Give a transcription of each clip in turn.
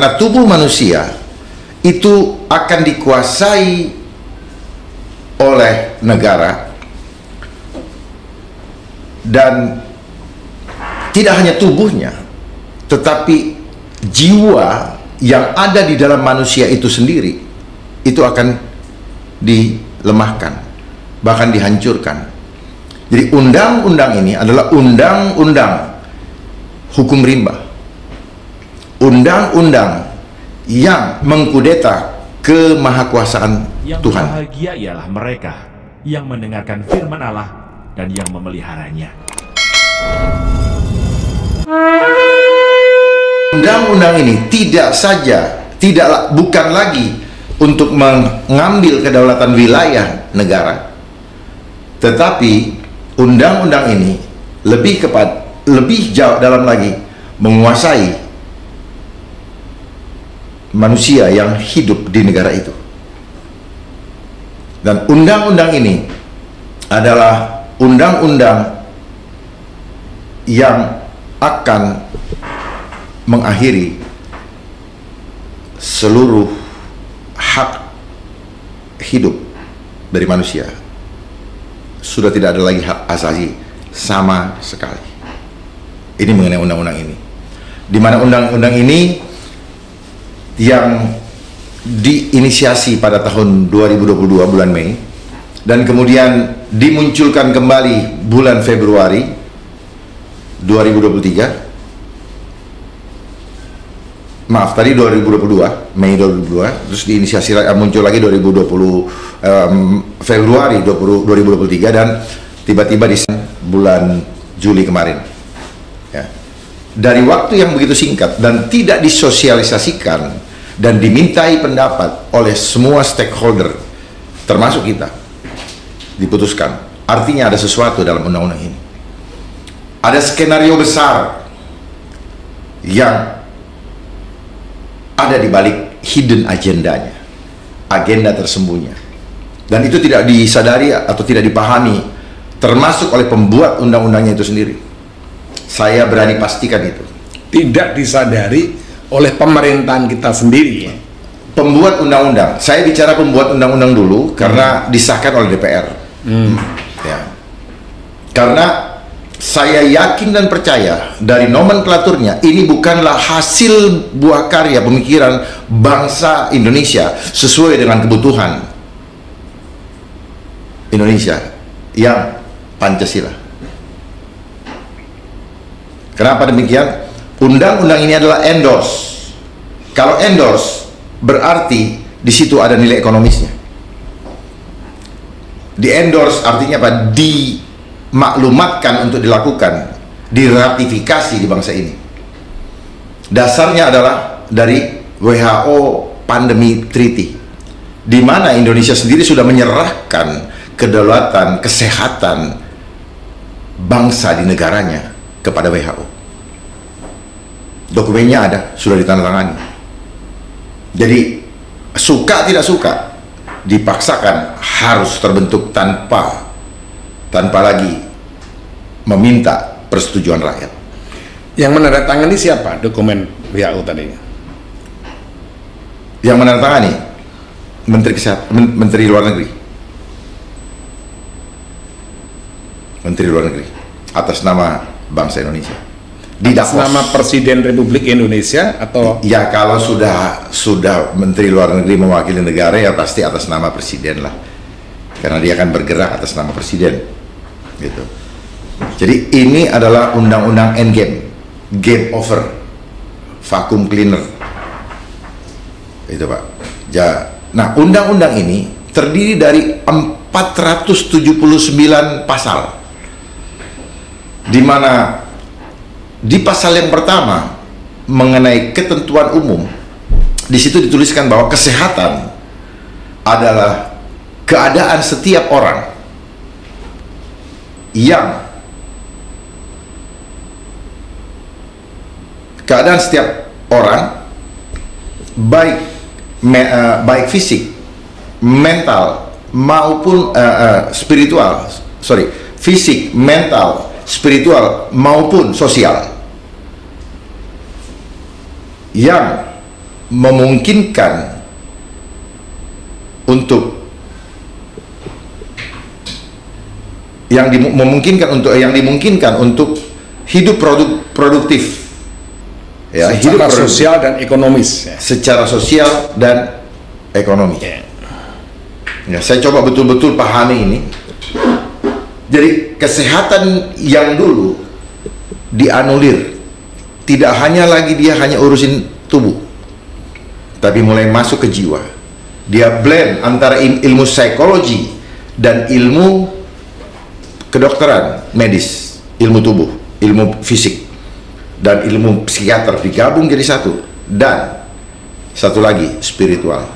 Nah, tubuh manusia itu akan dikuasai oleh negara, dan tidak hanya tubuhnya, tetapi jiwa yang ada di dalam manusia itu sendiri itu akan dilemahkan, bahkan dihancurkan. Jadi undang-undang ini adalah undang-undang hukum rimba, undang-undang yang mengkudeta kemahakuasaan Yang Tuhan. bahagia ialah mereka yang mendengarkan firman Allah dan yang memeliharanya. Undang-undang ini bukan lagi untuk mengambil kedaulatan wilayah negara, tetapi undang-undang ini lebih jauh dalam lagi menguasai manusia yang hidup di negara itu. Dan undang-undang ini adalah undang-undang yang akan mengakhiri seluruh hak hidup dari manusia. Sudah tidak ada lagi hak asasi sama sekali. Ini mengenai undang-undang ini, di mana undang-undang ini yang diinisiasi pada tahun 2022 bulan Mei, dan kemudian dimunculkan kembali bulan Februari 2023. Maaf, tadi 2022, Mei 2022, terus diinisiasi muncul lagi 2020 Februari 2023, dan tiba-tiba di bulan Juli kemarin. Ya. Dari waktu yang begitu singkat dan tidak disosialisasikan dan dimintai pendapat oleh semua stakeholder, termasuk kita, diputuskan. Artinya ada sesuatu dalam undang-undang ini. Ada skenario besar yang ada di balik hidden agendanya, agenda tersembunyi, dan itu tidak disadari atau tidak dipahami, termasuk oleh pembuat undang-undangnya itu sendiri. Saya berani pastikan itu tidak disadari oleh pemerintahan kita sendiri, ya? Pembuat undang-undang, saya bicara pembuat undang-undang dulu karena disahkan oleh DPR. Ya. Karena saya yakin dan percaya dari nomenklaturnya, ini bukanlah hasil buah karya pemikiran bangsa Indonesia sesuai dengan kebutuhan Indonesia yang Pancasila. Kenapa demikian? Undang-undang ini adalah endorse. Kalau endorse berarti di situ ada nilai ekonomisnya. Di endorse artinya apa? Dimaklumatkan untuk dilakukan, diratifikasi di bangsa ini. Dasarnya adalah dari WHO Pandemic Treaty, di mana Indonesia sendiri sudah menyerahkan kedaulatan kesehatan bangsa di negaranya kepada WHO. Dokumennya ada, sudah ditandatangani. Jadi suka tidak suka, dipaksakan harus terbentuk tanpa lagi meminta persetujuan rakyat. Yang menandatangani siapa dokumen WHO tadi? Yang menandatangani Menteri Kesehatan, Menteri Luar Negeri. Menteri Luar Negeri atas nama bangsa Indonesia. Di Atas nama Presiden Republik Indonesia atau? Ya, kalau sudah Menteri Luar Negeri mewakili negara, ya pasti atas nama Presiden lah, karena dia akan bergerak atas nama Presiden, gitu. Jadi ini adalah undang-undang endgame, game over, vacuum cleaner, itu Pak. Nah, undang-undang ini terdiri dari 479 pasal, di mana di pasal yang pertama mengenai ketentuan umum, di situ dituliskan bahwa kesehatan adalah keadaan setiap orang yang baik fisik, mental maupun fisik, mental, spiritual maupun sosial, yang memungkinkan untuk memungkinkan untuk hidup produktif, ya, hidup sosial dan ekonomis, ya. Secara sosial dan ekonomi. Ya. Ya, saya coba betul-betul pahami ini. Jadi kesehatan yang dulu dianulir, tidak hanya lagi dia hanya urusin tubuh, tapi mulai masuk ke jiwa. Dia blend antara ilmu psikologi dan ilmu kedokteran medis, ilmu tubuh, ilmu fisik, dan ilmu psikiater digabung jadi satu. Dan satu lagi, spiritual.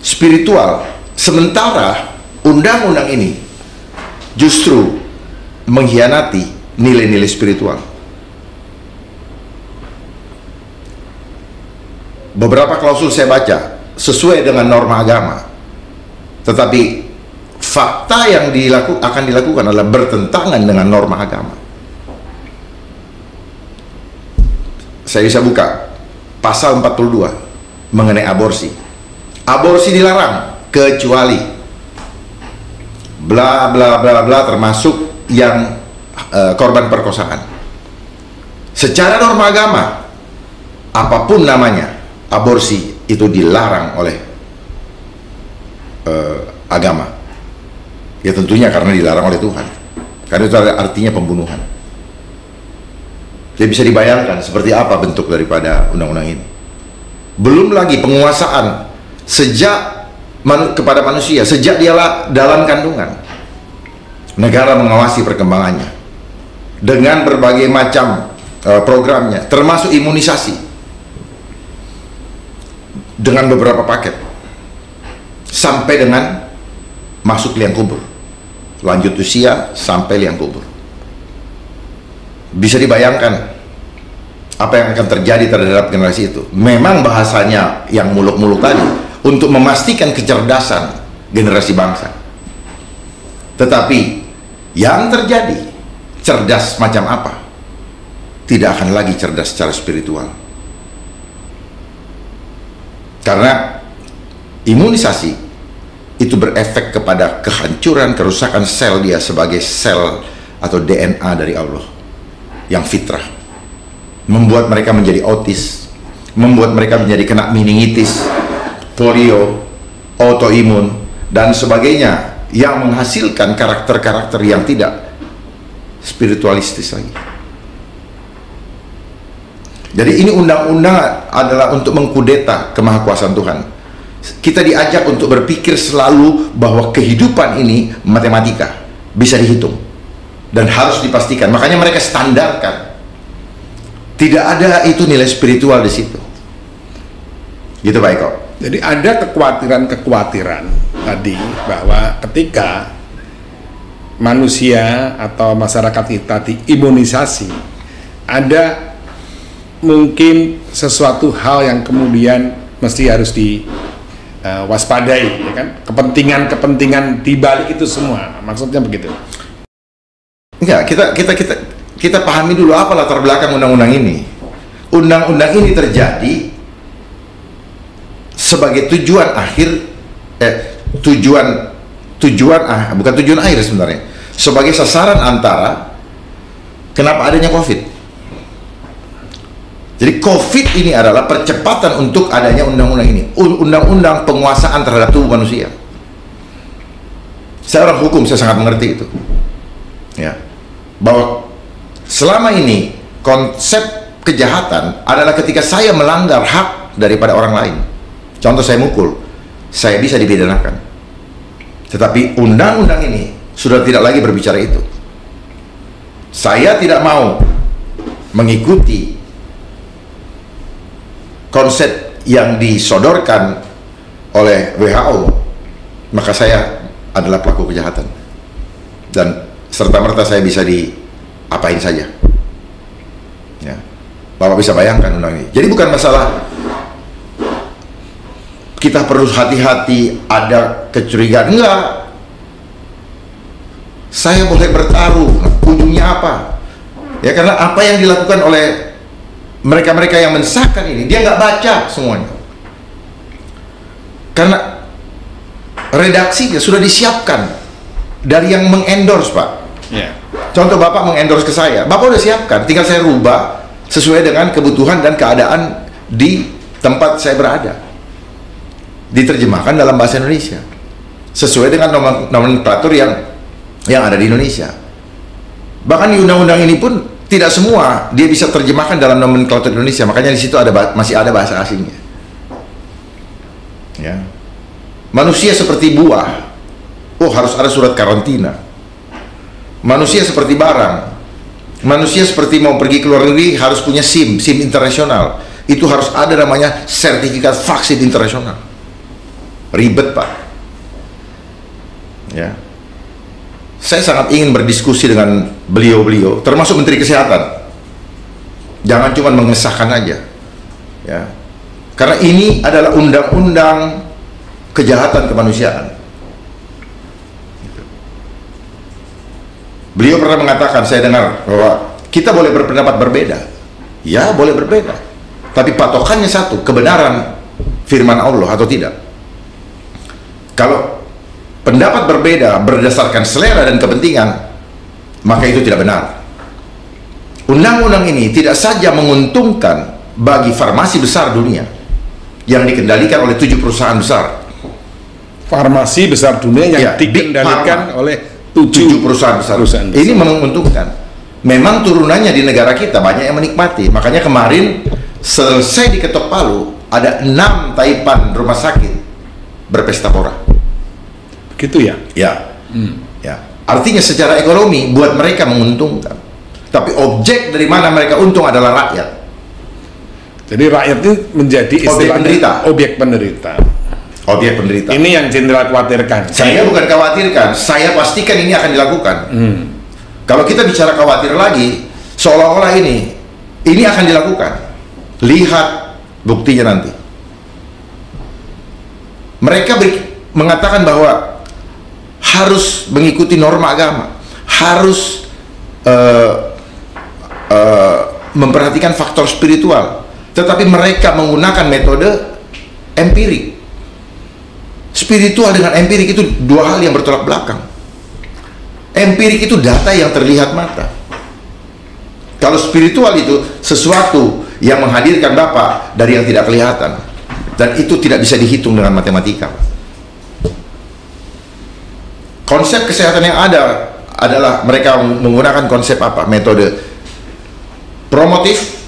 Spiritual, sementara undang-undang ini justru mengkhianati nilai-nilai spiritual. Beberapa klausul saya baca sesuai dengan norma agama, tetapi fakta yang akan dilakukan adalah bertentangan dengan norma agama. Saya bisa buka pasal 42 mengenai aborsi. Aborsi dilarang kecuali bla bla bla bla, termasuk yang korban perkosaan. Secara norma agama, apapun namanya, aborsi itu dilarang oleh agama. Ya tentunya karena dilarang oleh Tuhan. Karena itu artinya pembunuhan. Jadi bisa dibayangkan seperti apa bentuk daripada undang-undang ini. Belum lagi penguasaan sejak kepada manusia, sejak dia dalam kandungan. Negara mengawasi perkembangannya dengan berbagai macam programnya, termasuk imunisasi dengan beberapa paket, sampai dengan masuk liang kubur, lanjut usia sampai liang kubur. Bisa dibayangkan apa yang akan terjadi terhadap generasi itu. Memang bahasanya yang muluk-muluk tadi untuk memastikan kecerdasan generasi bangsa, tetapi yang terjadi cerdas macam apa? Tidak akan lagi cerdas secara spiritual, karena imunisasi itu berefek kepada kehancuran, kerusakan sel dia sebagai sel atau DNA dari Allah yang fitrah, membuat mereka menjadi autis, membuat mereka menjadi kena meningitis, polio, autoimun, dan sebagainya, yang menghasilkan karakter-karakter yang tidak spiritualistis lagi. Jadi ini undang-undang adalah untuk mengkudeta kemahakuasaan Tuhan. Kita diajak untuk berpikir selalu bahwa kehidupan ini matematika, bisa dihitung dan harus dipastikan. Makanya mereka standarkan. Tidak ada itu nilai spiritual di situ. Gitu Pak Eko. Jadi ada kekhawatiran tadi bahwa ketika manusia atau masyarakat kita diimunisasi, ada mungkin sesuatu hal yang kemudian mesti harus diwaspadai, ya kan? Kepentingan di balik itu semua, maksudnya begitu. Enggak, kita pahami dulu apa latar belakang undang-undang ini. Undang-undang ini terjadi sebagai tujuan akhir, bukan tujuan akhir sebenarnya, sebagai sasaran antara kenapa adanya COVID. Jadi COVID ini adalah percepatan untuk adanya undang-undang ini, undang-undang penguasaan terhadap tubuh manusia. Saya orang hukum, saya sangat mengerti itu, ya, bahwa selama ini konsep kejahatan adalah ketika saya melanggar hak daripada orang lain. Contoh, saya mukul, saya bisa dipidanakan. Tetapi undang-undang ini sudah tidak lagi berbicara itu. Saya tidak mau mengikuti konsep yang disodorkan oleh WHO, maka saya adalah pelaku kejahatan dan serta-merta saya bisa diapain saja, ya. Bapak bisa bayangkan undang ini. Jadi bukan masalah kita perlu hati-hati ada kecurigaan, enggak. Saya boleh bertaruh, ujungnya apa? Ya, karena apa yang dilakukan oleh mereka-mereka yang mensahkan ini, dia nggak baca semuanya. Karena redaksinya sudah disiapkan dari yang mengendorse, Pak. Contoh Bapak mengendorse ke saya, Bapak udah siapkan, tinggal saya rubah sesuai dengan kebutuhan dan keadaan di tempat saya berada. Diterjemahkan dalam bahasa Indonesia sesuai dengan nomenklatur yang ada di Indonesia. Bahkan di undang-undang ini pun tidak semua dia bisa terjemahkan dalam nomenklatur Indonesia, makanya di situ masih ada bahasa asingnya. Ya. Manusia seperti buah, oh harus ada surat karantina. Manusia seperti barang, manusia seperti mau pergi ke luar negeri harus punya SIM internasional. Itu harus ada namanya sertifikat vaksin internasional. Ribet, Pak. Ya. Saya sangat ingin berdiskusi dengan beliau-beliau, termasuk Menteri Kesehatan. Jangan cuma mengesahkan aja. Ya. Karena ini adalah undang-undang kejahatan kemanusiaan. Beliau pernah mengatakan, saya dengar, bahwa kita boleh berpendapat berbeda. Ya, boleh berbeda. Tapi patokannya satu, kebenaran firman Allah atau tidak. Kalau pendapat berbeda berdasarkan selera dan kepentingan, maka itu tidak benar. Undang-undang ini tidak saja menguntungkan bagi farmasi besar dunia yang dikendalikan oleh 7 perusahaan besar. Farmasi besar dunia yang dikendalikan oleh 7 perusahaan besar. Ini menguntungkan. Memang turunannya di negara kita banyak yang menikmati. Makanya kemarin selesai diketok Palu, ada 6 taipan rumah sakit berpesta pora. Begitu ya? Ya. Ya. Artinya secara ekonomi buat mereka menguntungkan. Tapi objek dari mana mereka untung adalah rakyat. Jadi rakyat itu menjadi istilahnya objek penderita. Objek penderita. Ini yang Jenderal khawatirkan. Saya bukan khawatirkan, saya pastikan ini akan dilakukan. Kalau kita bicara khawatir lagi, seolah-olah ini akan dilakukan. Lihat buktinya nanti. Mereka mengatakan bahwa harus mengikuti norma agama, harus memperhatikan faktor spiritual, tetapi mereka menggunakan metode empirik. Spiritual dengan empirik itu dua hal yang bertolak belakang. Empirik itu data yang terlihat mata. Kalau spiritual itu sesuatu yang menghadirkan Bapak dari yang tidak kelihatan, dan itu tidak bisa dihitung dengan matematika. Konsep kesehatan yang ada adalah mereka menggunakan konsep apa? Metode promotif,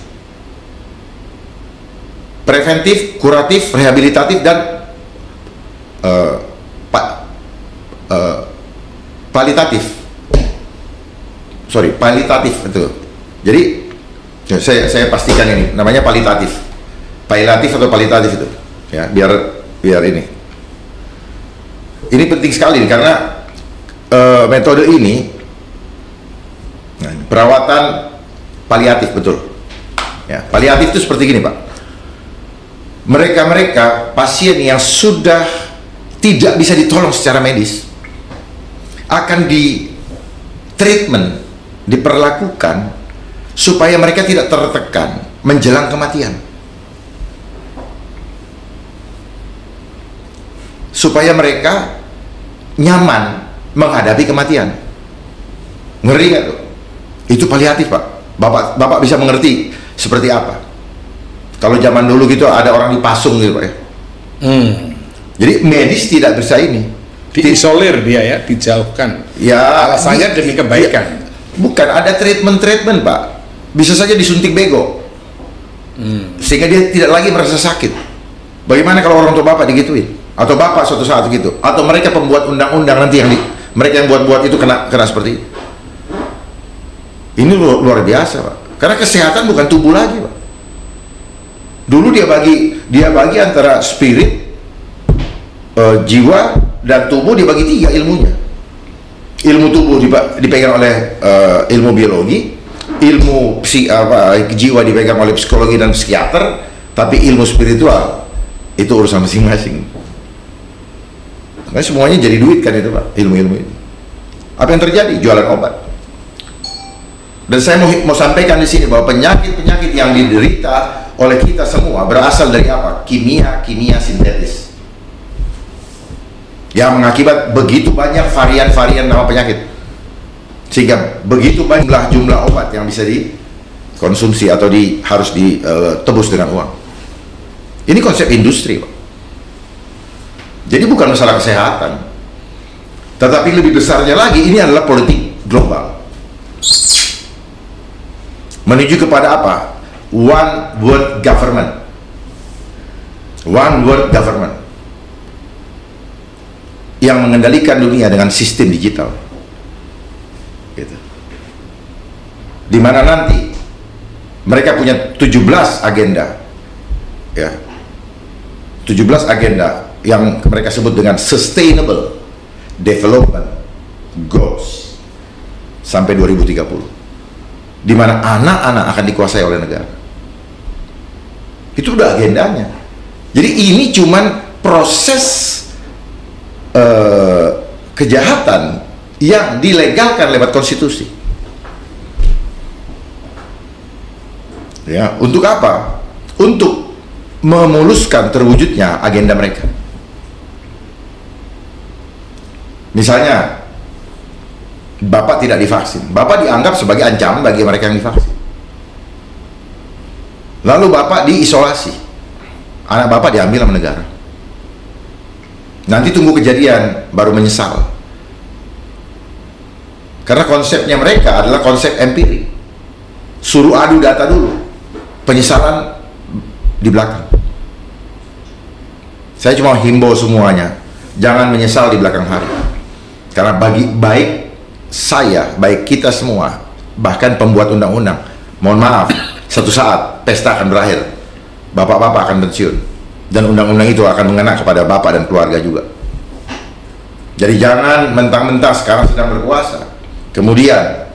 preventif, kuratif, rehabilitatif, dan palitatif. Palitatif itu. Jadi saya pastikan ini namanya palitatif. Palitatif atau palitatif itu. Ya, biar ini. Ini penting sekali karena metode ini perawatan paliatif, betul. Ya, paliatif itu seperti gini, Pak. Mereka pasien yang sudah tidak bisa ditolong secara medis akan di treatment, diperlakukan supaya mereka tidak tertekan menjelang kematian, supaya mereka nyaman menghadapi kematian. Ngeri nggak tuh? Itu paliatif, Pak. Bapak bisa mengerti seperti apa. Kalau zaman dulu gitu ada orang dipasung gitu, Pak ya. Jadi medis tidak bisa ini. Diisolir dia ya, dijauhkan. Ya, alasannya demi kebaikan. Bukan, ada treatment, Pak. Bisa saja disuntik bego. Sehingga dia tidak lagi merasa sakit. Bagaimana kalau orang tua Bapak digituin? Atau Bapak suatu saat gitu? Atau mereka pembuat undang-undang nanti mereka yang buat-buat itu kena seperti itu. Ini luar biasa, Pak. Karena kesehatan bukan tubuh lagi, Pak. Dulu dia bagi antara spirit, jiwa dan tubuh, dibagi 3 ilmunya. Ilmu tubuh dipegang oleh ilmu biologi, ilmu jiwa dipegang oleh psikologi dan psikiater, tapi ilmu spiritual itu urusan masing-masing. Karena semuanya jadi duit kan itu, Pak, ilmu-ilmu ini. Apa yang terjadi? Jualan obat. Dan saya mau sampaikan di sini bahwa penyakit-penyakit yang diderita oleh kita semua berasal dari apa? Kimia sintetis. Yang mengakibat begitu banyak varian-varian nama penyakit. Sehingga begitu banyak jumlah obat yang bisa dikonsumsi atau harus ditebus dengan uang. Ini konsep industri, Pak. Jadi bukan masalah kesehatan. Tetapi lebih besarnya lagi, ini adalah politik global. Menuju kepada apa? One world government. One world government. Yang mengendalikan dunia dengan sistem digital. Gitu. Di mana nanti mereka punya 17 agenda. Ya. 17 agenda yang mereka sebut dengan Sustainable Development Goals sampai 2030. Di mana anak-anak akan dikuasai oleh negara. Itu udah agendanya. Jadi ini cuman proses kejahatan yang dilegalkan lewat konstitusi. Ya, untuk apa? Untuk memuluskan terwujudnya agenda mereka. Misalnya, Bapak tidak divaksin, Bapak dianggap sebagai ancaman bagi mereka yang divaksin. Lalu Bapak diisolasi, anak Bapak diambil sama negara. Nanti tunggu kejadian, baru menyesal. Karena konsepnya mereka adalah konsep empirik. Suruh adu data dulu, penyesalan di belakang. Saya cuma himbau semuanya, jangan menyesal di belakang hari. Karena baik saya, baik kita semua, bahkan pembuat undang-undang, mohon maaf, satu saat pesta akan berakhir, bapak-bapak akan pensiun, dan undang-undang itu akan mengena kepada bapak dan keluarga juga. Jadi jangan mentang-mentang sekarang sedang berkuasa, kemudian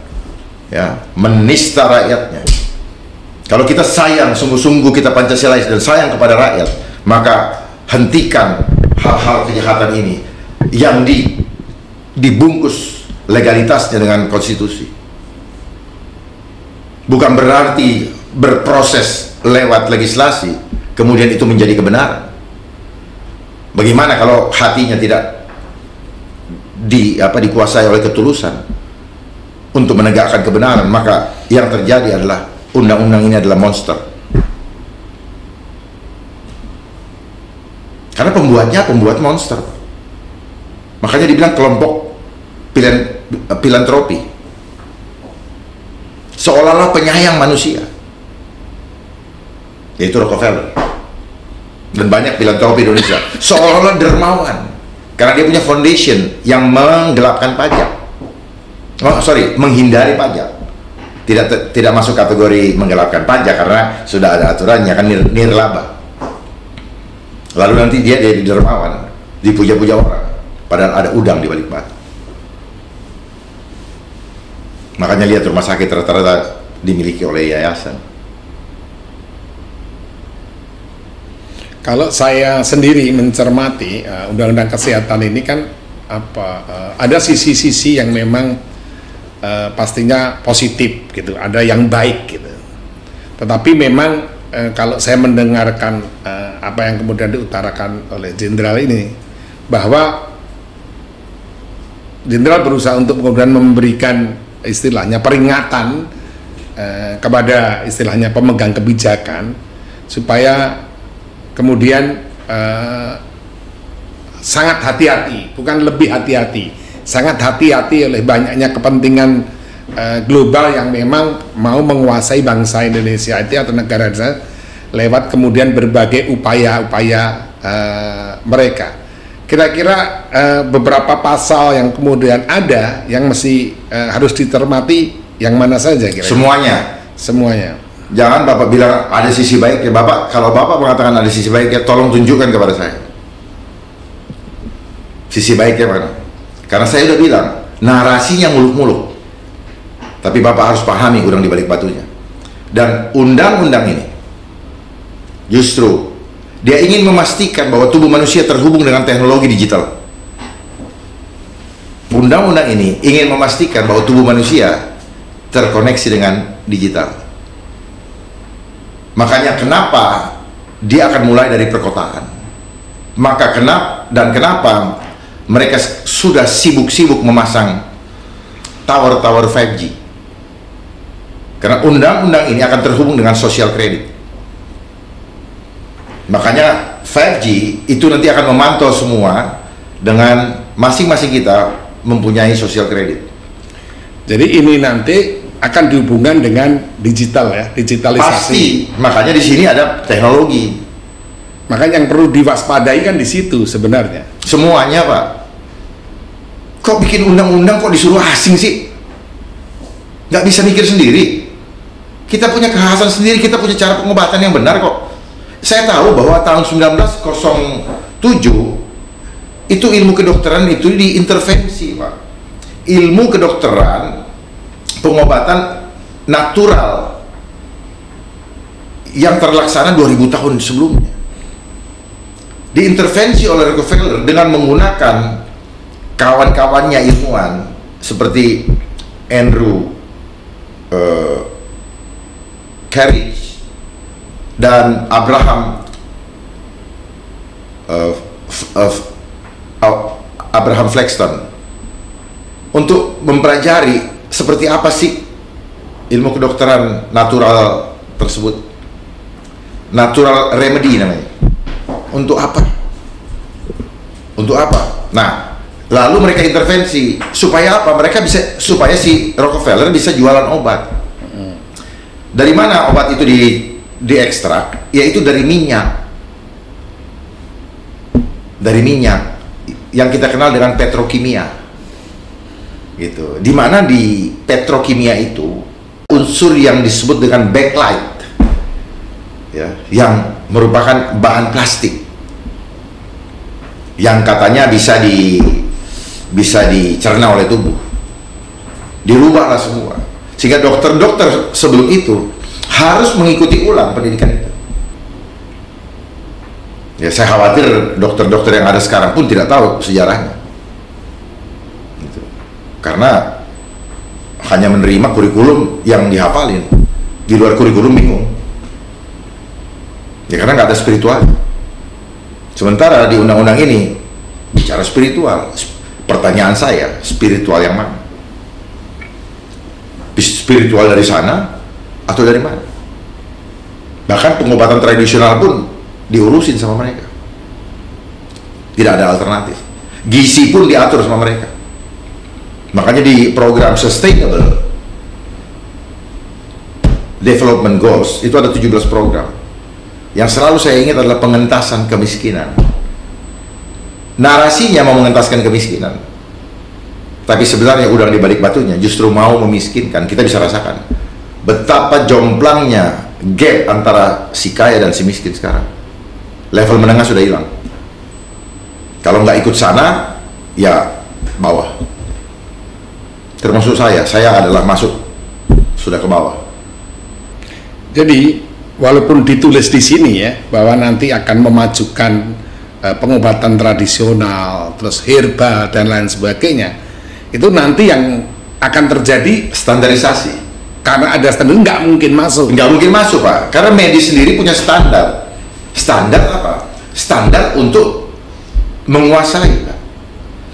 ya menista rakyatnya. Kalau kita sayang, sungguh-sungguh kita Pancasilais dan sayang kepada rakyat, maka hentikan hal-hal kejahatan ini yang dibungkus legalitasnya dengan konstitusi. Bukan berarti berproses lewat legislasi kemudian itu menjadi kebenaran. Bagaimana kalau hatinya tidak dikuasai oleh ketulusan untuk menegakkan kebenaran? Maka yang terjadi adalah undang-undang ini adalah monster. Karena pembuatnya pembuat monster. Makanya dibilang kelompok filantropi, seolah-olah penyayang manusia, yaitu Rockefeller dan banyak filantropi Indonesia, seolah-olah dermawan karena dia punya foundation yang menggelapkan pajak, menghindari pajak. Tidak masuk kategori menggelapkan pajak karena sudah ada aturannya, kan nirlaba. Lalu nanti dia jadi dermawan, dipuja-puja orang, padahal ada udang di balik batu. Makanya lihat rumah sakit rata-rata dimiliki oleh yayasan. Kalau saya sendiri mencermati undang-undang kesehatan ini kan ada sisi-sisi yang memang pastinya positif gitu, ada yang baik gitu. Tetapi memang kalau saya mendengarkan apa yang kemudian diutarakan oleh jenderal ini, bahwa jenderal berusaha untuk kemudian memberikan istilahnya peringatan kepada istilahnya pemegang kebijakan supaya kemudian sangat hati-hati, bukan lebih hati-hati, sangat hati-hati oleh banyaknya kepentingan global yang memang mau menguasai bangsa Indonesia itu atau negara Indonesia lewat kemudian berbagai upaya-upaya mereka. Kira-kira beberapa pasal yang kemudian ada yang mesti harus ditermati yang mana saja kira-kira? Semuanya. Jangan Bapak bilang ada sisi baiknya. Kalau Bapak mengatakan ada sisi baiknya, tolong tunjukkan kepada saya. Sisi baiknya mana? Karena saya udah bilang, narasinya muluk-muluk. Tapi Bapak harus pahami udang di balik batunya. Dan undang-undang ini justru dia ingin memastikan bahwa tubuh manusia terhubung dengan teknologi digital. Undang-undang ini ingin memastikan bahwa tubuh manusia terkoneksi dengan digital. Makanya kenapa dia akan mulai dari perkotaan. Maka kenapa mereka sudah sibuk-sibuk memasang tower-tower 5G. Karena undang-undang ini akan terhubung dengan social credit. Makanya 5G itu nanti akan memantau semua dengan masing-masing kita mempunyai social credit. Jadi ini nanti akan dihubungkan dengan digital ya, digitalisasi. Pasti. Makanya di sini ada teknologi. Makanya yang perlu diwaspadai kan di situ sebenarnya. Semuanya, Pak. Kok bikin undang-undang kok disuruh asing sih? Nggak bisa mikir sendiri. Kita punya kekhasan sendiri, kita punya cara pengobatan yang benar kok. Saya tahu bahwa tahun 1907 itu ilmu kedokteran itu diintervensi, Pak. Ilmu kedokteran, pengobatan natural yang terlaksana 2000 tahun sebelumnya diintervensi oleh Rockefeller dengan menggunakan kawan-kawannya ilmuwan seperti Andrew Carriage dan Abraham Flexton untuk mempelajari seperti apa sih ilmu kedokteran natural tersebut, natural remedy namanya. Untuk apa? Untuk apa? Nah, lalu mereka intervensi supaya apa? Supaya si Rockefeller bisa jualan obat. Dari mana obat itu diekstrak? Yaitu dari minyak. Dari minyak yang kita kenal dengan petrokimia. Gitu. Di mana di petrokimia itu unsur yang disebut dengan bakelite, ya, yang merupakan bahan plastik yang katanya bisa dicerna oleh tubuh, dirubahlah semua. Sehingga dokter-dokter sebelum itu harus mengikuti ulang pendidikan itu. Ya, saya khawatir dokter-dokter yang ada sekarang pun tidak tahu sejarahnya. Gitu. Karena hanya menerima kurikulum yang dihafalin. Di luar kurikulum bingung. Ya karena nggak ada spiritual. Sementara di undang-undang ini bicara spiritual. Pertanyaan saya, spiritual yang mana? Spiritual dari sana atau dari mana? Bahkan pengobatan tradisional pun diurusin sama mereka. Tidak ada alternatif. Gizi pun diatur sama mereka. Makanya di program Sustainable Development Goals itu ada 17 program. Yang selalu saya ingat adalah pengentasan kemiskinan. Narasinya mau mengentaskan kemiskinan, tapi sebenarnya udang di balik batunya justru mau memiskinkan. Kita bisa rasakan betapa jomplangnya gap antara si kaya dan si miskin sekarang. Level menengah sudah hilang. Kalau nggak ikut sana, ya bawah. Termasuk saya adalah masuk sudah ke bawah. Jadi walaupun ditulis di sini ya bahwa nanti akan memajukan pengobatan tradisional, terus herbal dan lain sebagainya, itu nanti yang akan terjadi Standarisasi. karena ada standar nggak mungkin masuk. Nggak mungkin masuk, Pak. Karena medis sendiri punya standar. Standar apa? Standar untuk menguasai, Pak.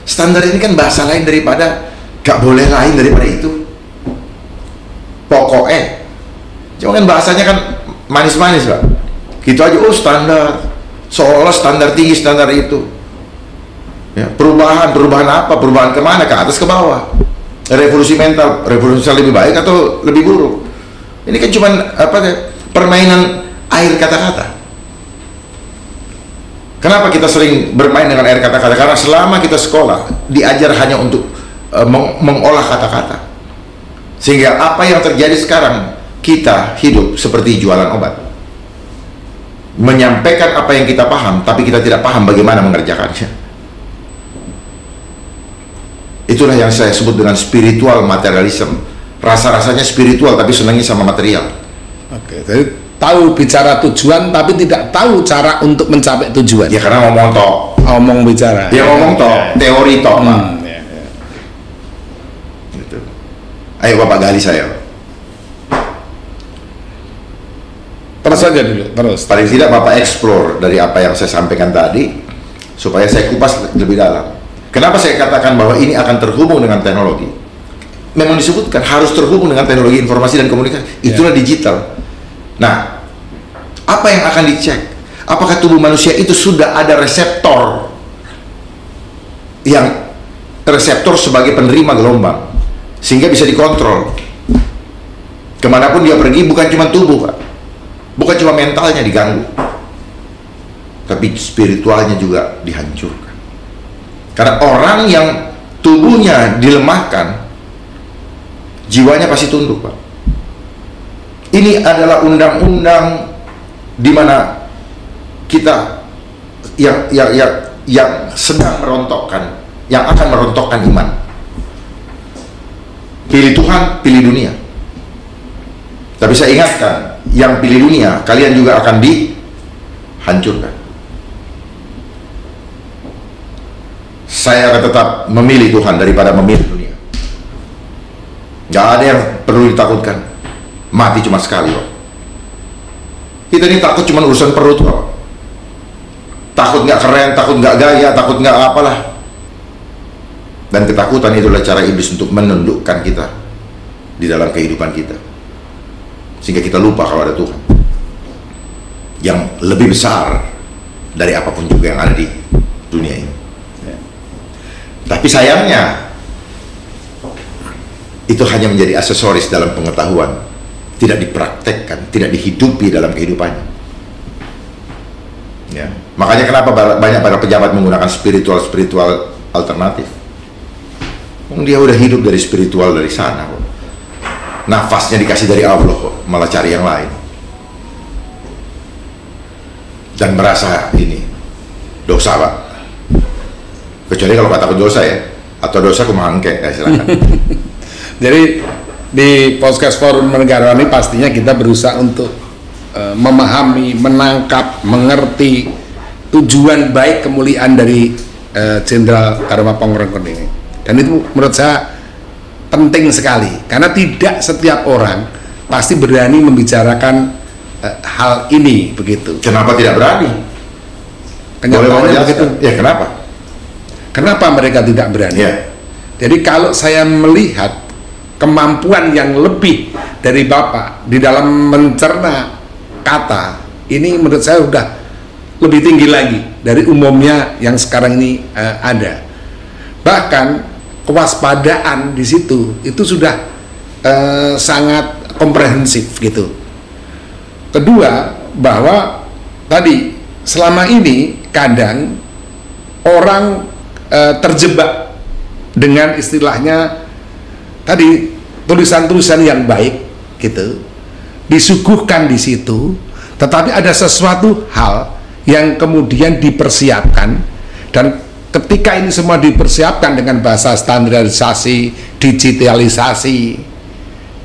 Standar ini kan bahasa lain daripada nggak boleh lain daripada itu. Pokoknya, cuma kan bahasanya kan manis-manis, Pak. Gitu aja, oh standar. Seolah standar tinggi, standar itu. Ya, perubahan apa? Perubahan kemana? Ke atas, ke bawah. Revolusi mental, revolusi lebih baik atau lebih buruk? Ini kan cuma permainan air kata-kata. Kenapa kita sering bermain dengan air kata-kata? Karena selama kita sekolah diajar hanya untuk mengolah kata-kata. Sehingga apa yang terjadi sekarang, kita hidup seperti jualan obat. Menyampaikan apa yang kita paham, tapi kita tidak paham bagaimana mengerjakannya. Itulah yang saya sebut dengan spiritual materialism. Rasa-rasanya spiritual tapi senangnya sama material. Oke, jadi tahu bicara tujuan tapi tidak tahu cara untuk mencapai tujuan. Ya karena ngomong tok. Ngomong bicara. Dia ngomong tok, teori tok, Pak. Ya. Gitu. Ayo Bapak gali saya. Terus saja dulu, terus. Paling tidak Bapak explore dari apa yang saya sampaikan tadi, supaya saya kupas lebih dalam. Kenapa saya katakan bahwa ini akan terhubung dengan teknologi? Memang disebutkan harus terhubung dengan teknologi informasi dan komunikasi. Itulah digital. Nah, apa yang akan dicek? Apakah tubuh manusia itu sudah ada reseptor, yang reseptor sebagai penerima gelombang, sehingga bisa dikontrol kemanapun dia pergi. Bukan cuma tubuh, Pak, bukan cuma mentalnya diganggu, tapi spiritualnya juga dihancurkan. Karena orang yang tubuhnya dilemahkan, jiwanya pasti tunduk, Pak. Ini adalah undang-undang di mana kita yang sedang merontokkan, yang akan merontokkan iman. Pilih Tuhan, pilih dunia. Tapi saya ingatkan, yang pilih dunia, kalian juga akan dihancurkan. Saya akan tetap memilih Tuhan daripada memilih dunia. Gak ada yang perlu ditakutkan. Mati cuma sekali, Pak. Kita ini takut cuma urusan perut, Pak. Takut nggak keren, takut nggak gaya, takut nggak apalah. Dan ketakutan itulah cara iblis untuk menundukkan kita di dalam kehidupan kita, sehingga kita lupa kalau ada Tuhan yang lebih besar dari apapun juga yang ada di dunia ini. Tapi sayangnya itu hanya menjadi aksesoris dalam pengetahuan, tidak dipraktekkan, tidak dihidupi dalam kehidupannya. Ya. Makanya kenapa banyak para pejabat menggunakan spiritual alternatif. Dia udah hidup dari spiritual dari sana kok. Nafasnya dikasih dari Allah kok, malah cari yang lain. Dan merasa ini dosa, Pak. Kecuali kalau nggak takut dosa ya, atau dosa kumangke, ya silakan. Jadi di podcast Forum Negarawan ini pastinya kita berusaha untuk memahami, menangkap, mengerti tujuan baik kemuliaan dari Jenderal Dharma Pangeran ini. Dan itu menurut saya penting sekali, karena tidak setiap orang pasti berani membicarakan hal ini begitu. Kenapa tidak berani? Kenyataannya begitu. Ya kenapa? Kenapa mereka tidak berani? Ya. Jadi kalau saya melihat kemampuan yang lebih dari Bapak di dalam mencerna kata, ini menurut saya sudah lebih tinggi lagi dari umumnya yang sekarang ini ada. Bahkan kewaspadaan di situ itu sudah sangat komprehensif gitu. Kedua, bahwa tadi selama ini kadang orang terjebak dengan istilahnya tadi tulisan-tulisan yang baik gitu disuguhkan di situ, tetapi ada sesuatu hal yang kemudian dipersiapkan, dan ketika ini semua dipersiapkan dengan bahasa standarisasi, digitalisasi,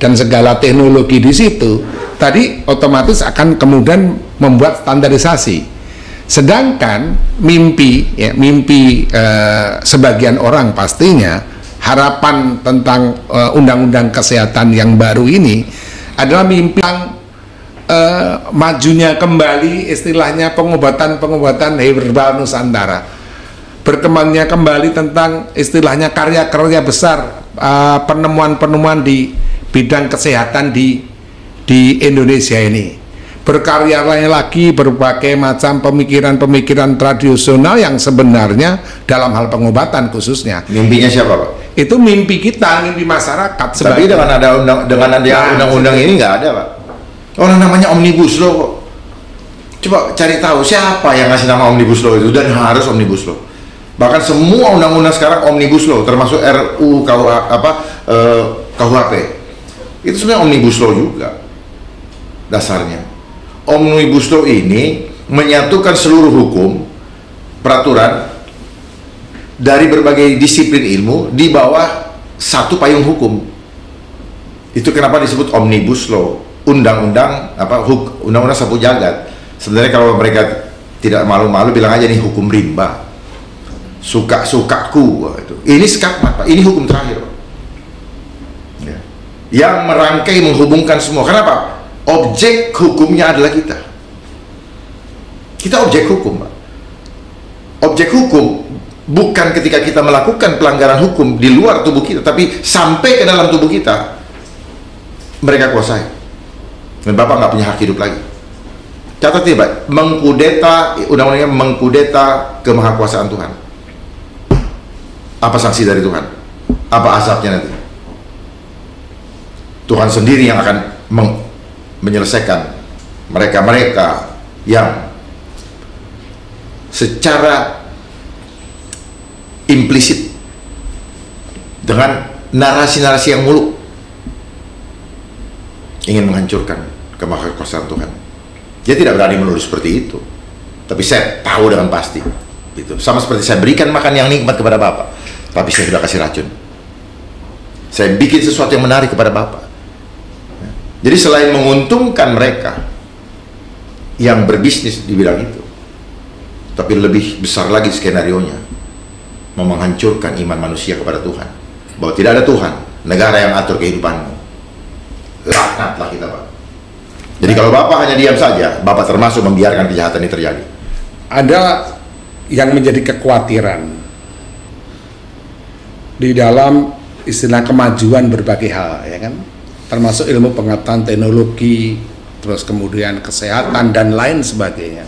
dan segala teknologi di situ, tadi otomatis akan kemudian membuat standarisasi. Sedangkan mimpi sebagian orang pastinya harapan tentang undang-undang kesehatan yang baru ini adalah mimpi yang majunya kembali istilahnya pengobatan herbal Nusantara, berkembangnya kembali tentang istilahnya karya-karya besar, penemuan-penemuan di bidang kesehatan di Indonesia ini. Berkarya lagi berbagai macam pemikiran-pemikiran tradisional yang sebenarnya dalam hal pengobatan khususnya. Mimpinya siapa, Pak? Itu mimpi kita, mimpi masyarakat. Tapi dengan ada undang-undang ini nggak ada, Pak. Orang namanya Omnibus Law kok. Coba cari tahu siapa yang ngasih nama Omnibus Law itu, dan harus Omnibus Law. Bahkan semua undang-undang sekarang Omnibus Law, termasuk RUU KUHP. Itu sebenarnya Omnibus Law juga dasarnya. Omnibus Law ini menyatukan seluruh hukum, peraturan dari berbagai disiplin ilmu di bawah satu payung hukum. Itu kenapa disebut Omnibus Law, undang-undang undang-undang sapu jagat. Sebenarnya kalau mereka tidak malu-malu bilang aja nih hukum rimba, suka-sukaku itu. Ini skakmat, Pak. Ini hukum terakhir, Pak. Ya. Yang merangkai menghubungkan semua. Kenapa? objek hukumnya adalah kita. Kita objek hukum, Pak. Objek hukum bukan ketika kita melakukan pelanggaran hukum di luar tubuh kita, tapi sampai ke dalam tubuh kita, mereka kuasai. Dan Bapak nggak punya hak hidup lagi. Catat ya, Pak, mengkudeta, undang-undangnya mengkudeta kemahakuasaan Tuhan. Apa sanksi dari Tuhan? Apa azabnya nanti? Tuhan sendiri yang akan menyelesaikan mereka-mereka yang secara implisit dengan narasi-narasi yang muluk ingin menghancurkan kemahakuasaan Tuhan. Dia tidak berani menulis seperti itu, tapi saya tahu dengan pasti itu. Sama seperti saya berikan makan yang nikmat kepada Bapak, tapi saya sudah kasih racun. Saya bikin sesuatu yang menarik kepada Bapak. Jadi selain menguntungkan mereka yang berbisnis di bidang itu, tapi lebih besar lagi skenarionya, mau menghancurkan iman manusia kepada Tuhan, bahwa tidak ada Tuhan, negara yang atur kehidupanmu. Laknatlah kita, Pak. Jadi kalau Bapak hanya diam saja, Bapak termasuk membiarkan kejahatan ini terjadi. Ada yang menjadi kekhawatiran di dalam istilah kemajuan berbagai hal, ya kan? Termasuk ilmu pengetahuan, teknologi, terus kemudian kesehatan dan lain sebagainya.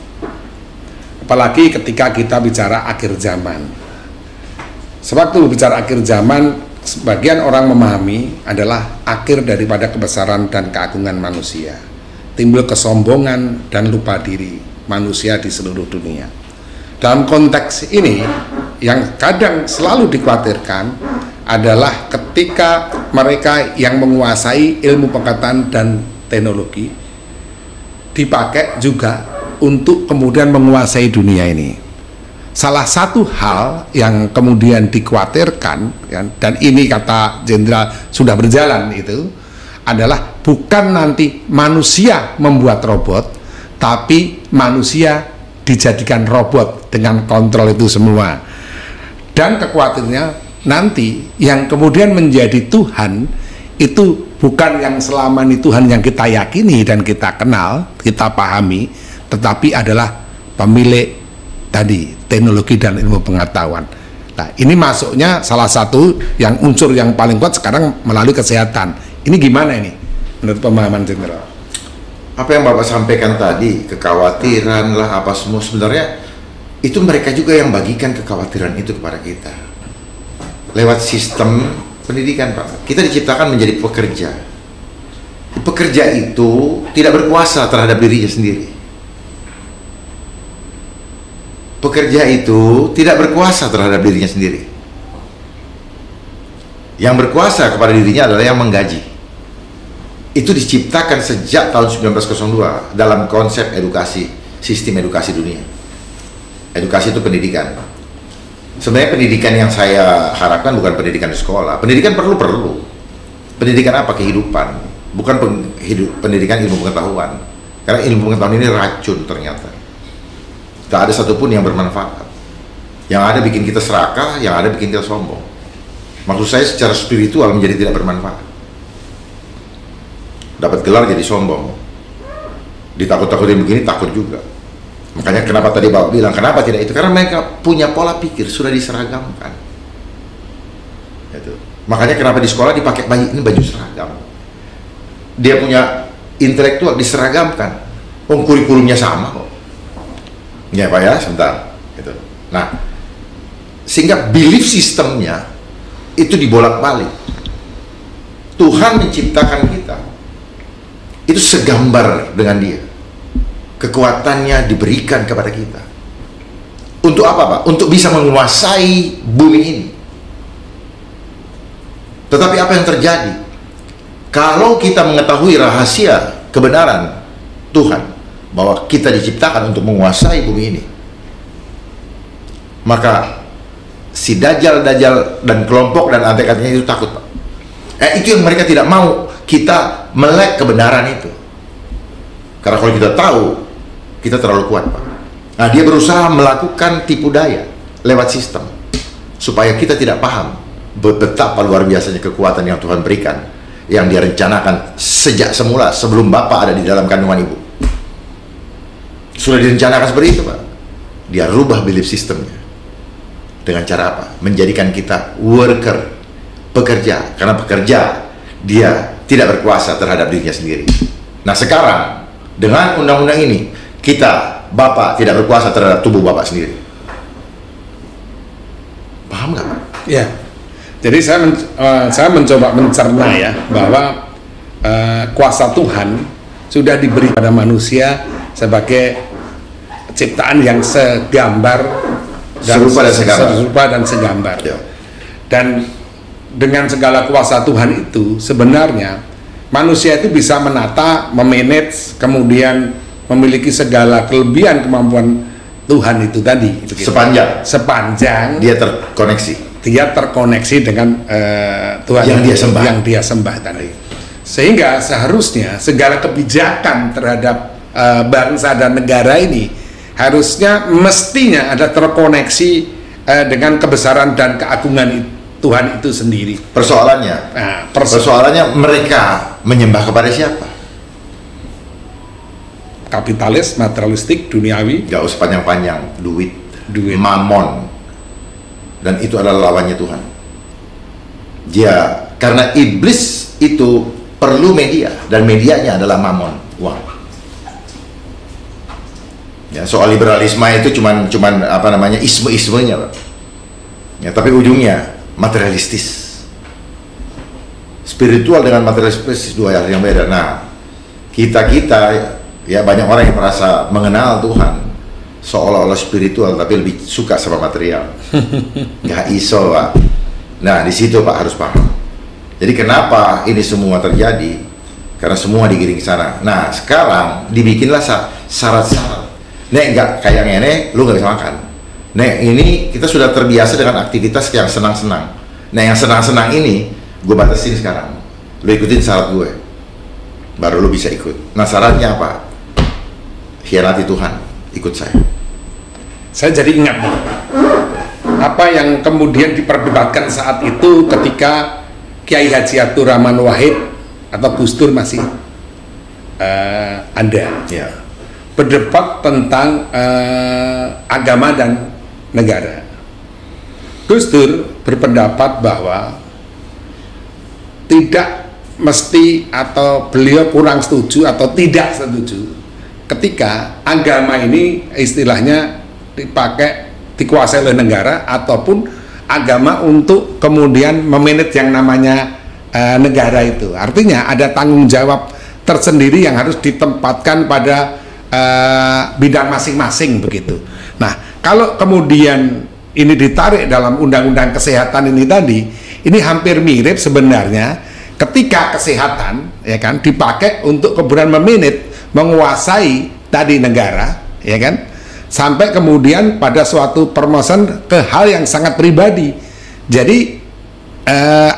Apalagi ketika kita bicara akhir zaman. Sewaktu bicara akhir zaman, sebagian orang memahami adalah akhir daripada kebesaran dan keagungan manusia. Timbul kesombongan dan lupa diri manusia di seluruh dunia. Dalam konteks ini, yang kadang selalu dikhawatirkan adalah ketika mereka yang menguasai ilmu pengetahuan dan teknologi dipakai juga untuk kemudian menguasai dunia ini. Salah satu hal yang kemudian dikhawatirkan, dan ini kata Jenderal sudah berjalan itu, adalah bukan nanti manusia membuat robot, tapi manusia dijadikan robot dengan kontrol itu semua. Dan kekhawatirannya nanti yang kemudian menjadi Tuhan itu bukan yang selama ini Tuhan yang kita yakini dan kita kenal, kita pahami, tetapi adalah pemilik tadi teknologi dan ilmu pengetahuan. Nah, ini masuknya salah satu yang unsur yang paling kuat sekarang melalui kesehatan. Ini gimana ini menurut pemahaman Jenderal? Apa yang Bapak sampaikan tadi, kekhawatiran lah apa semua, sebenarnya itu mereka juga yang bagikan kekhawatiran itu kepada kita. Lewat sistem pendidikan, Pak. Kita diciptakan menjadi pekerja. Pekerja itu tidak berkuasa terhadap dirinya sendiri. Pekerja itu tidak berkuasa terhadap dirinya sendiri. Yang berkuasa kepada dirinya adalah yang menggaji. Itu diciptakan sejak tahun 1902 dalam konsep edukasi, sistem edukasi dunia. Edukasi itu pendidikan. Sebenarnya pendidikan yang saya harapkan bukan pendidikan di sekolah. Pendidikan perlu. Pendidikan apa? Kehidupan. Bukan pendidikan ilmu pengetahuan. Karena ilmu pengetahuan ini racun ternyata. Tak ada satupun yang bermanfaat. Yang ada bikin kita serakah, yang ada bikin kita sombong. Maksud saya secara spiritual menjadi tidak bermanfaat. Dapat gelar jadi sombong. Ditakut-takutin begini, takut juga. Makanya kenapa tadi Bapak bilang, kenapa tidak itu? Karena mereka punya pola pikir, sudah diseragamkan. Itu. Makanya kenapa di sekolah dipakai ini baju seragam. Dia punya intelektual diseragamkan. Kurikulumnya sama kok. Ya Pak ya, sebentar. Gitu. Nah, sehingga belief sistemnya itu dibolak-balik. Tuhan menciptakan kita. Itu segambar dengan dia. Kekuatannya diberikan kepada kita. Untuk apa, Pak? Untuk bisa menguasai bumi ini. Tetapi apa yang terjadi? Kalau kita mengetahui rahasia kebenaran Tuhan, bahwa kita diciptakan untuk menguasai bumi ini, maka si Dajjal dan kelompok dan antek-anteknya itu takut, Pak. Itu yang mereka tidak mau kita melek kebenaran itu. Karena kalau kita tahu, kita terlalu kuat, Pak. Nah, dia berusaha melakukan tipu daya lewat sistem supaya kita tidak paham betapa luar biasanya kekuatan yang Tuhan berikan yang dia rencanakan sejak semula sebelum Bapak ada di dalam kandungan Ibu. Sudah direncanakan seperti itu, Pak. Dia rubah belief sistemnya. Dengan cara apa? Menjadikan kita worker, pekerja. Karena pekerja, dia tidak berkuasa terhadap dirinya sendiri. Nah sekarang, dengan undang-undang ini, kita, Bapak, tidak berkuasa terhadap tubuh Bapak sendiri. Paham nggak, Pak? Ya. Jadi saya mencoba mencerna ya bahwa kuasa Tuhan sudah diberi pada manusia sebagai ciptaan yang segambar dan serupa dan segambar. Ya. Dan dengan segala kuasa Tuhan itu sebenarnya manusia itu bisa menata, memanage, kemudian memiliki segala kelebihan kemampuan Tuhan itu tadi. Sepanjang dia terkoneksi dengan Tuhan yang dia sembah tadi. Sehingga seharusnya segala kebijakan terhadap bangsa dan negara ini harusnya mestinya ada terkoneksi dengan kebesaran dan keagungan Tuhan itu sendiri. Persoalannya mereka menyembah kepada siapa? Kapitalis, materialistik, duniawi. Gak usah panjang-panjang, duit, mamon. Dan itu adalah lawannya Tuhan. Karena iblis itu perlu media, dan medianya adalah mamon, uang. Ya, soal liberalisme itu cuman isme-ismenya, Pak. Ya, tapi ujungnya materialistis. Spiritual dengan materialistis dua hal yang beda. Nah, kita ya banyak orang yang merasa mengenal Tuhan seolah-olah spiritual tapi lebih suka sama material. Nggak iso, Pak. Nah di situ Pak harus paham. Jadi kenapa ini semua terjadi? Karena semua digiring ke sana. Nah sekarang dibikinlah syarat-syarat. Nek nggak kayak ngene, lu nggak bisa makan. Nek ini kita sudah terbiasa dengan aktivitas yang senang-senang. Nah yang senang-senang ini gue batasin sekarang. Lu ikutin syarat gue, baru lu bisa ikut. Nah syaratnya apa? Hianati Tuhan, ikut saya. Saya jadi ingat apa yang kemudian diperdebatkan saat itu ketika Kiai Haji Abdur Rahman Wahid atau Gus Dur masih ada, ya. Berdebat tentang agama dan negara. Gus Dur berpendapat bahwa tidak mesti atau beliau kurang setuju atau tidak setuju ketika agama ini istilahnya dikuasai oleh negara ataupun agama untuk kemudian memanage yang namanya negara itu. Artinya ada tanggung jawab tersendiri yang harus ditempatkan pada bidang masing-masing begitu. Nah, kalau kemudian ini ditarik dalam undang-undang kesehatan ini tadi, ini hampir mirip sebenarnya ketika kesehatan ya kan dipakai untuk kemudian memanage, menguasai tadi negara ya kan, sampai kemudian pada suatu permasalahan ke hal yang sangat pribadi. Jadi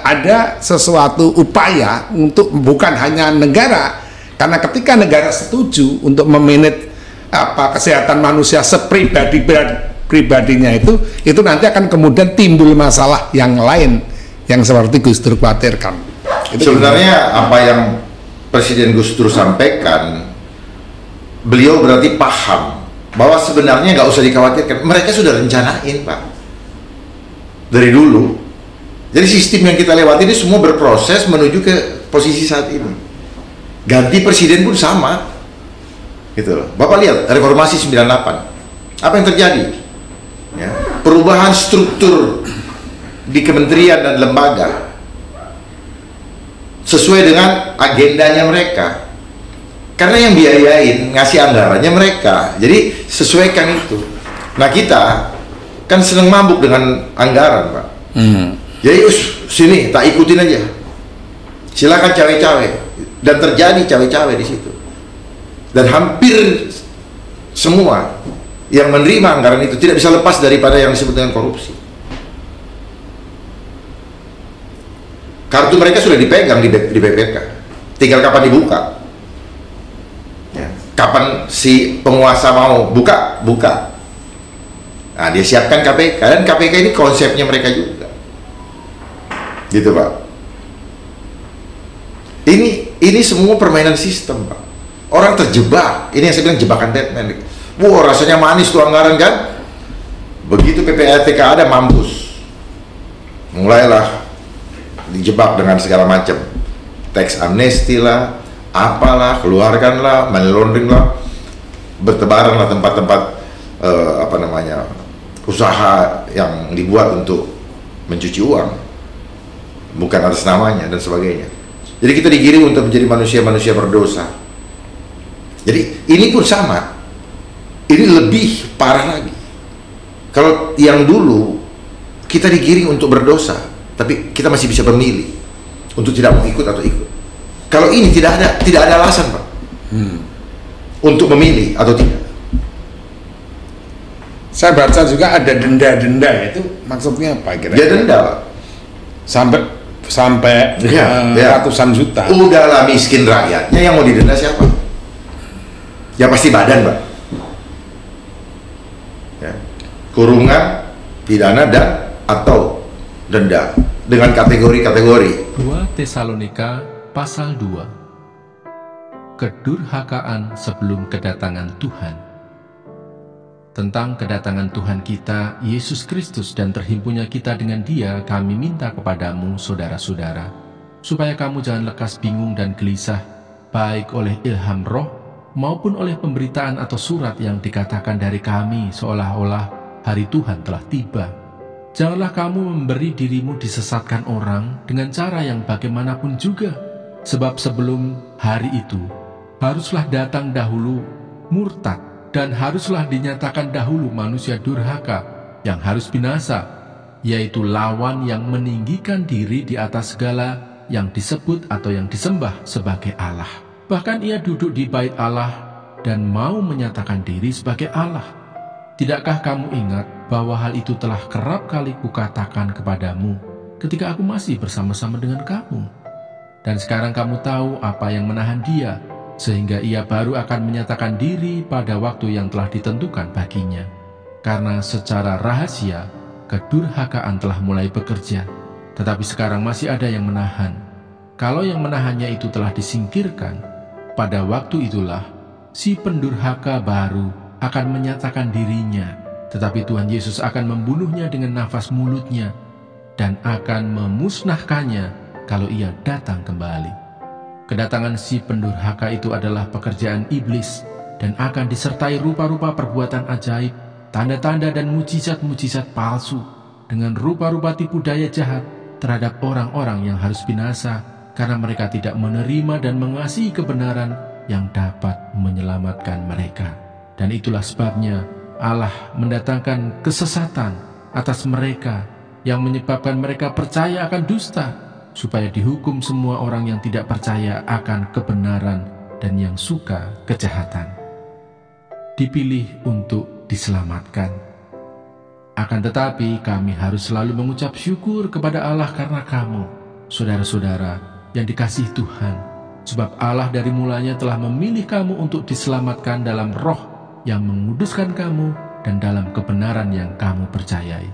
ada sesuatu upaya untuk bukan hanya negara, karena ketika negara setuju untuk memanage kesehatan manusia sepribadinya itu nanti akan kemudian timbul masalah yang lain yang seperti Gus Dur khawatirkan. Sebenarnya apa yang Presiden Gus Dur sampaikan, beliau berarti paham bahwa sebenarnya nggak usah dikhawatirkan, mereka sudah rencanain, Pak, dari dulu. Jadi sistem yang kita lewati ini semua berproses menuju ke posisi saat ini. Ganti presiden pun sama, gitu loh. Bapak lihat reformasi 98, apa yang terjadi? Ya, perubahan struktur di kementerian dan lembaga sesuai dengan agendanya mereka. Karena yang biayain, ngasih anggarannya mereka, jadi sesuaikan itu. Nah kita kan seneng mabuk dengan anggaran, Pak. Jadi sini tak ikutin aja, silakan cawe-cawe, dan terjadi cawe-cawe di situ. Dan hampir semua yang menerima anggaran itu tidak bisa lepas daripada yang disebut dengan korupsi. Kartu mereka sudah dipegang di BPK, tinggal kapan dibuka. Kapan si penguasa mau buka. Nah, dia siapkan KPK, dan KPK ini konsepnya mereka juga, gitu Pak. ini semua permainan sistem, Pak. Orang terjebak. Ini yang saya bilang jebakan Batman. Wah, rasanya manis tuh anggaran kan. Begitu PPATK ada, mampus. Mulailah dijebak dengan segala macam. Tax amnesty lah, apalah, keluarkanlah, money laundering lah, bertebaranlah tempat-tempat usaha yang dibuat untuk mencuci uang, bukan atas namanya dan sebagainya. Jadi kita digiring untuk menjadi manusia-manusia berdosa. Jadi ini pun sama, ini lebih parah lagi. Kalau yang dulu kita digiring untuk berdosa, tapi kita masih bisa memilih untuk tidak mau ikut atau ikut. Kalau ini tidak ada alasan, Pak, untuk memilih atau tidak. Saya baca juga ada denda-denda, itu maksudnya apa kira-kira? Ya denda, Pak. Sampai ratusan juta. Udahlah, miskin rakyatnya, yang mau didenda siapa? Ya pasti badan, Pak. Ya. Kurungan, pidana, dan atau denda dengan kategori-kategori. 2 Tesalonika pasal 2. Kedurhakaan sebelum kedatangan Tuhan. Tentang kedatangan Tuhan kita, Yesus Kristus, dan terhimpunnya kita dengan Dia, kami minta kepadamu, saudara-saudara, supaya kamu jangan lekas bingung dan gelisah, baik oleh ilham roh, maupun oleh pemberitaan atau surat yang dikatakan dari kami, seolah-olah hari Tuhan telah tiba. Janganlah kamu memberi dirimu disesatkan orang dengan cara yang bagaimanapun juga, sebab sebelum hari itu, haruslah datang dahulu murtad, dan haruslah dinyatakan dahulu manusia durhaka yang harus binasa, yaitu lawan yang meninggikan diri di atas segala yang disebut atau yang disembah sebagai Allah. Bahkan ia duduk di bait Allah dan mau menyatakan diri sebagai Allah. Tidakkah kamu ingat bahwa hal itu telah kerap kali kukatakan kepadamu ketika aku masih bersama-sama dengan kamu? Dan sekarang kamu tahu apa yang menahan dia, sehingga ia baru akan menyatakan diri pada waktu yang telah ditentukan baginya. Karena secara rahasia, kedurhakaan telah mulai bekerja, tetapi sekarang masih ada yang menahan. Kalau yang menahannya itu telah disingkirkan, pada waktu itulah si pendurhaka baru akan menyatakan dirinya, tetapi Tuhan Yesus akan membunuhnya dengan nafas mulutnya dan akan memusnahkannya kalau ia datang kembali. Kedatangan si pendurhaka itu adalah pekerjaan iblis dan akan disertai rupa-rupa perbuatan ajaib, tanda-tanda dan mujizat-mujizat palsu dengan rupa-rupa tipu daya jahat terhadap orang-orang yang harus binasa karena mereka tidak menerima dan mengasihi kebenaran yang dapat menyelamatkan mereka. Dan itulah sebabnya Allah mendatangkan kesesatan atas mereka yang menyebabkan mereka percaya akan dusta, supaya dihukum semua orang yang tidak percaya akan kebenaran dan yang suka kejahatan. Dipilih untuk diselamatkan. Akan tetapi kami harus selalu mengucap syukur kepada Allah karena kamu, saudara-saudara yang dikasihi Tuhan, sebab Allah dari mulanya telah memilih kamu untuk diselamatkan dalam roh yang menguduskan kamu dan dalam kebenaran yang kamu percayai.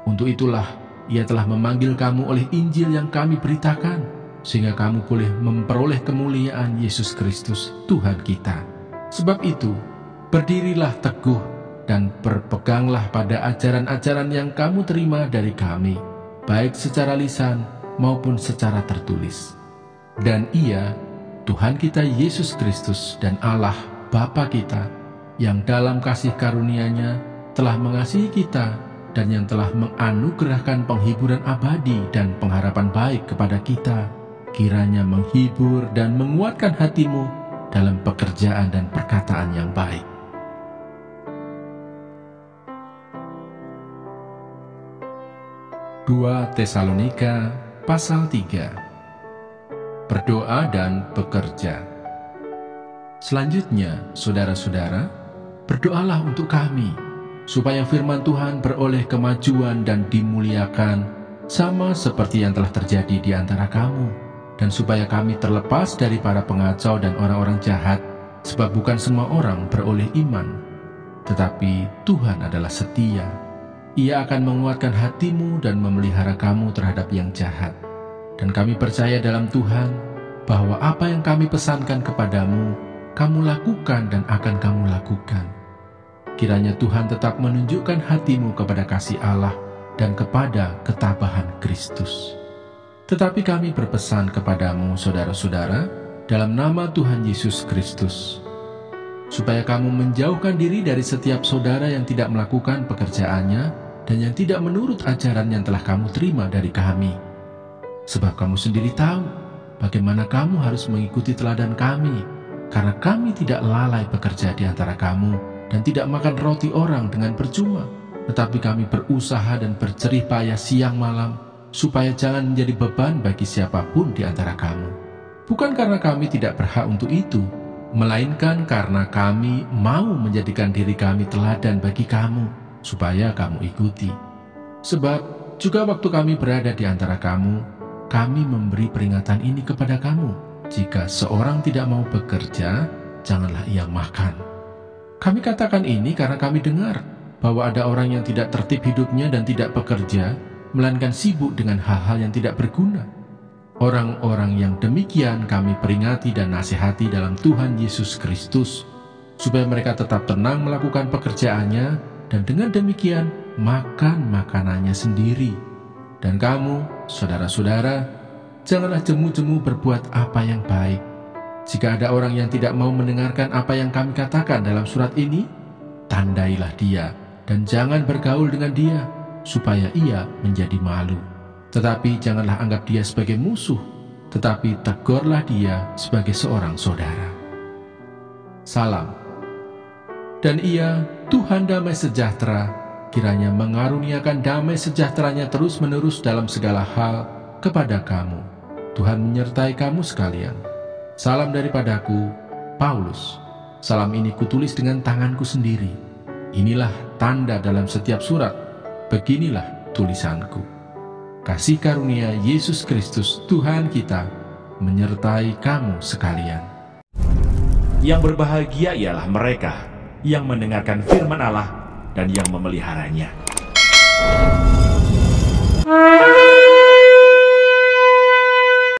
Untuk itulah Ia telah memanggil kamu oleh Injil yang kami beritakan, sehingga kamu boleh memperoleh kemuliaan Yesus Kristus, Tuhan kita. Sebab itu, berdirilah teguh dan berpeganglah pada ajaran-ajaran yang kamu terima dari kami, baik secara lisan maupun secara tertulis. Dan Ia, Tuhan kita Yesus Kristus dan Allah Bapa kita, yang dalam kasih karunia-Nya telah mengasihi kita dan yang telah menganugerahkan penghiburan abadi dan pengharapan baik kepada kita, kiranya menghibur dan menguatkan hatimu dalam pekerjaan dan perkataan yang baik. Dua Tesalonika pasal 3. Berdoa dan bekerja. Selanjutnya, saudara-saudara, berdoalah untuk kami, supaya firman Tuhan beroleh kemajuan dan dimuliakan, sama seperti yang telah terjadi di antara kamu, dan supaya kami terlepas dari para pengacau dan orang-orang jahat, sebab bukan semua orang beroleh iman. Tetapi Tuhan adalah setia. Ia akan menguatkan hatimu dan memelihara kamu terhadap yang jahat. Dan kami percaya dalam Tuhan, bahwa apa yang kami pesankan kepadamu, kamu lakukan dan akan kamu lakukan. Kiranya Tuhan tetap menunjukkan hatimu kepada kasih Allah dan kepada ketabahan Kristus. Tetapi kami berpesan kepadamu, saudara-saudara, dalam nama Tuhan Yesus Kristus, supaya kamu menjauhkan diri dari setiap saudara yang tidak melakukan pekerjaannya dan yang tidak menurut ajaran yang telah kamu terima dari kami. Sebab kamu sendiri tahu bagaimana kamu harus mengikuti teladan kami, karena kami tidak lalai bekerja di antara kamu dan tidak makan roti orang dengan percuma, tetapi kami berusaha dan berjerih payah siang malam, supaya jangan menjadi beban bagi siapapun di antara kamu. Bukan karena kami tidak berhak untuk itu, melainkan karena kami mau menjadikan diri kami teladan bagi kamu, supaya kamu ikuti. Sebab juga waktu kami berada di antara kamu, kami memberi peringatan ini kepada kamu: jika seorang tidak mau bekerja, janganlah ia makan. Kami katakan ini karena kami dengar bahwa ada orang yang tidak tertib hidupnya dan tidak bekerja, melainkan sibuk dengan hal-hal yang tidak berguna. Orang-orang yang demikian kami peringati dan nasihati dalam Tuhan Yesus Kristus, supaya mereka tetap tenang melakukan pekerjaannya, dan dengan demikian makan makanannya sendiri. Dan kamu, saudara-saudara, janganlah jemu-jemu berbuat apa yang baik. Jika ada orang yang tidak mau mendengarkan apa yang kami katakan dalam surat ini, tandailah dia dan jangan bergaul dengan dia, supaya ia menjadi malu. Tetapi janganlah anggap dia sebagai musuh, tetapi tegurlah dia sebagai seorang saudara. Salam. Dan ia, Tuhan damai sejahtera, kiranya mengaruniakan damai sejahteranya terus-menerus dalam segala hal kepada kamu. Tuhan menyertai kamu sekalian. Salam daripadaku, Paulus. Salam ini kutulis dengan tanganku sendiri. Inilah tanda dalam setiap surat. Beginilah tulisanku. Kasih karunia Yesus Kristus Tuhan kita menyertai kamu sekalian. Yang berbahagia ialah mereka yang mendengarkan firman Allah dan yang memeliharanya.